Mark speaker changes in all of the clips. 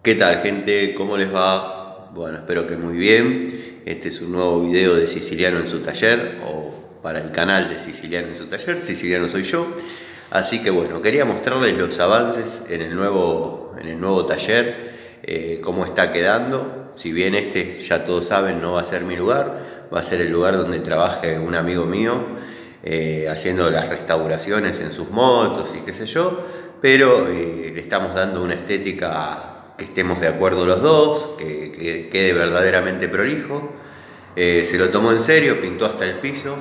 Speaker 1: ¿Qué tal, gente? ¿Cómo les va? Bueno, espero que muy bien. Este es un nuevo video de Siciliano en su taller, o para el canal de Siciliano en su taller. Siciliano soy yo. Así que bueno, quería mostrarles los avances en el nuevo taller, cómo está quedando. Si bien este, ya todos saben, no va a ser mi lugar, va a ser el lugar donde trabaje un amigo mío, haciendo las restauraciones en sus motos y qué sé yo, pero le estamos dando una estética que estemos de acuerdo los dos, que quede verdaderamente prolijo. Se lo tomó en serio, pintó hasta el piso.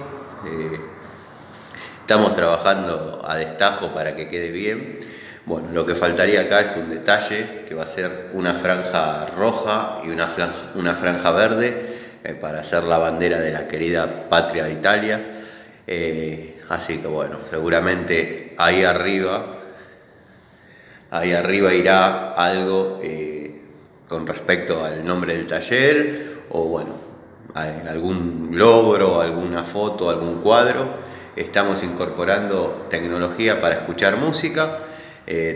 Speaker 1: Estamos trabajando a destajo para que quede bien. Bueno, lo que faltaría acá es un detalle, que va a ser una franja roja y una franja verde, para hacer la bandera de la querida patria de Italia. Así que bueno, seguramente ahí arriba irá algo con respecto al nombre del taller, o bueno, algún logro, alguna foto, algún cuadro. Estamos incorporando tecnología para escuchar música,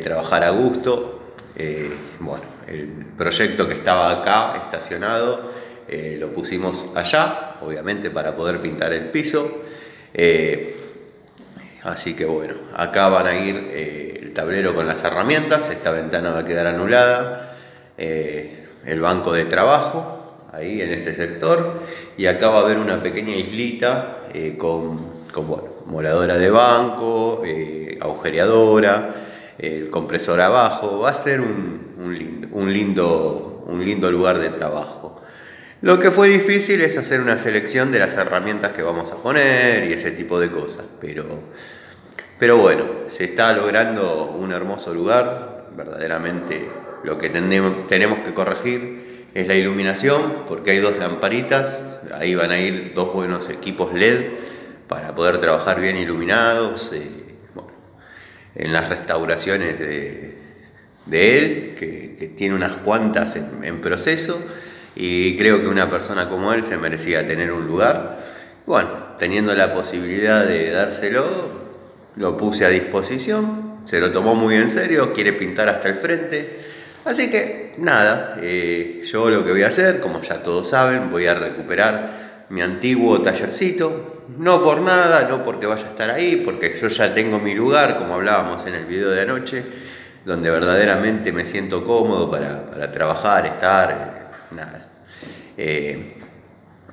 Speaker 1: trabajar a gusto. Bueno, el proyecto que estaba acá estacionado, lo pusimos allá, obviamente para poder pintar el piso. Así que bueno, acá van a ir el tablero con las herramientas. Esta ventana va a quedar anulada, el banco de trabajo ahí en este sector, y acá va a haber una pequeña islita con bueno, moladora de banco, agujereadora, el compresor abajo. Va a ser un lindo lugar de trabajo. Lo que fue difícil es hacer una selección de las herramientas que vamos a poner y ese tipo de cosas, pero bueno, se está logrando un hermoso lugar. Verdaderamente lo que tenemos que corregir es la iluminación, porque hay dos lamparitas, ahí van a ir dos buenos equipos LED para poder trabajar bien iluminados. Bueno, en las restauraciones de él, que tiene unas cuantas en proceso, y creo que una persona como él se merecía tener un lugar. Bueno, teniendo la posibilidad de dárselo, lo puse a disposición. Se lo tomó muy en serio, quiere pintar hasta el frente. Así que nada, yo lo que voy a hacer, como ya todos saben, voy a recuperar mi antiguo tallercito. No por nada, no porque vaya a estar ahí, porque yo ya tengo mi lugar, como hablábamos en el video de anoche, donde verdaderamente me siento cómodo para trabajar, estar, nada,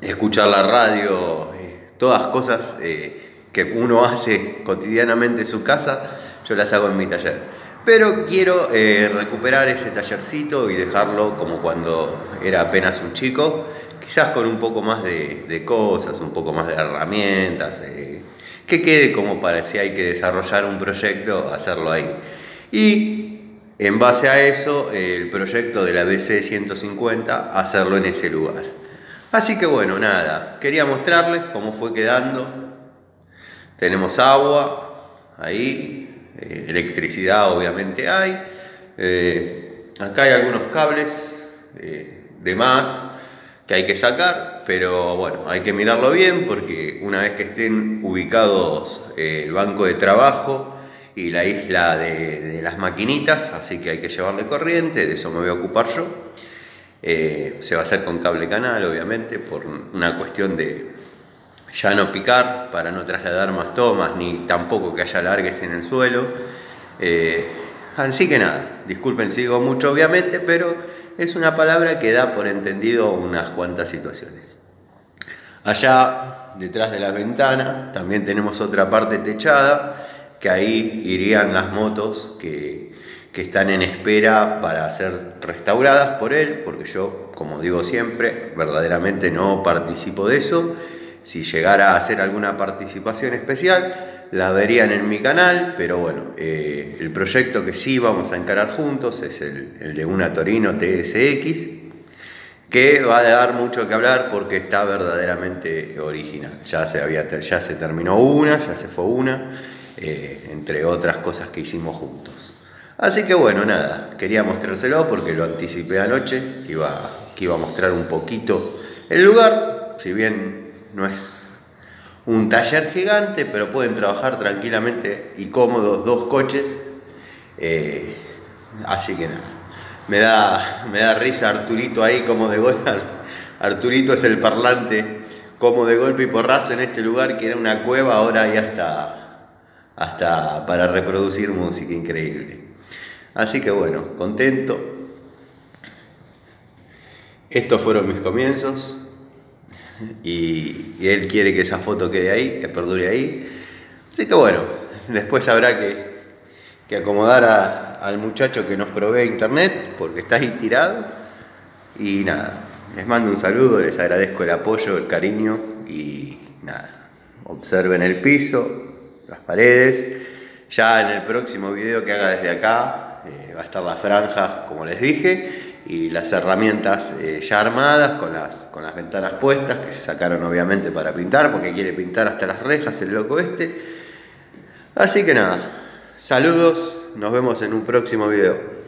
Speaker 1: escuchar la radio, todas cosas que uno hace cotidianamente en su casa, yo las hago en mi taller. Pero quiero recuperar ese tallercito y dejarlo como cuando era apenas un chico, quizás con un poco más de cosas, un poco más de herramientas, que quede como para si hay que desarrollar un proyecto, hacerlo ahí. Y en base a eso, el proyecto de la BC 150, hacerlo en ese lugar. Así que bueno, nada, quería mostrarles cómo fue quedando. Tenemos agua ahí, electricidad obviamente hay. Acá hay algunos cables de más que hay que sacar, pero bueno, hay que mirarlo bien, porque una vez que estén ubicados el banco de trabajo y la isla de las maquinitas, así que hay que llevarle corriente, de eso me voy a ocupar yo. Se va a hacer con cable canal, obviamente, por una cuestión de ya no picar, para no trasladar más tomas, ni tampoco que haya largues en el suelo. Así que nada, disculpen si digo mucho, obviamente, pero es una palabra que da por entendido unas cuantas situaciones. Allá, detrás de la ventana, también tenemos otra parte techada, que ahí irían las motos que están en espera para ser restauradas por él, porque yo, como digo siempre, verdaderamente no participo de eso. Si llegara a hacer alguna participación especial, la verían en mi canal, pero bueno, el proyecto que sí vamos a encarar juntos es el de una Torino TSX, que va a dar mucho que hablar porque está verdaderamente original. Ya se terminó una, ya se fue una, entre otras cosas que hicimos juntos. Así que bueno, nada, quería mostrárselo porque lo anticipé anoche, que iba a mostrar un poquito el lugar. Si bien no es un taller gigante, pero pueden trabajar tranquilamente y cómodos dos coches. Así que nada, Me da risa Arturito ahí como de golpe. Arturito es el parlante como de golpe y porrazo en este lugar que era una cueva, ahora hay hasta para reproducir música, increíble. Así que bueno, contento. Estos fueron mis comienzos y él quiere que esa foto quede ahí, que perdure ahí. Así que bueno, después habrá que acomodar al muchacho que nos provee internet porque está ahí tirado. Y nada, les mando un saludo, les agradezco el apoyo, el cariño y nada, observen el piso, las paredes. Ya en el próximo video que haga desde acá va a estar la franja, como les dije, y las herramientas ya armadas con las ventanas puestas que se sacaron obviamente para pintar, porque quiere pintar hasta las rejas el loco este. Así que nada, saludos, nos vemos en un próximo video.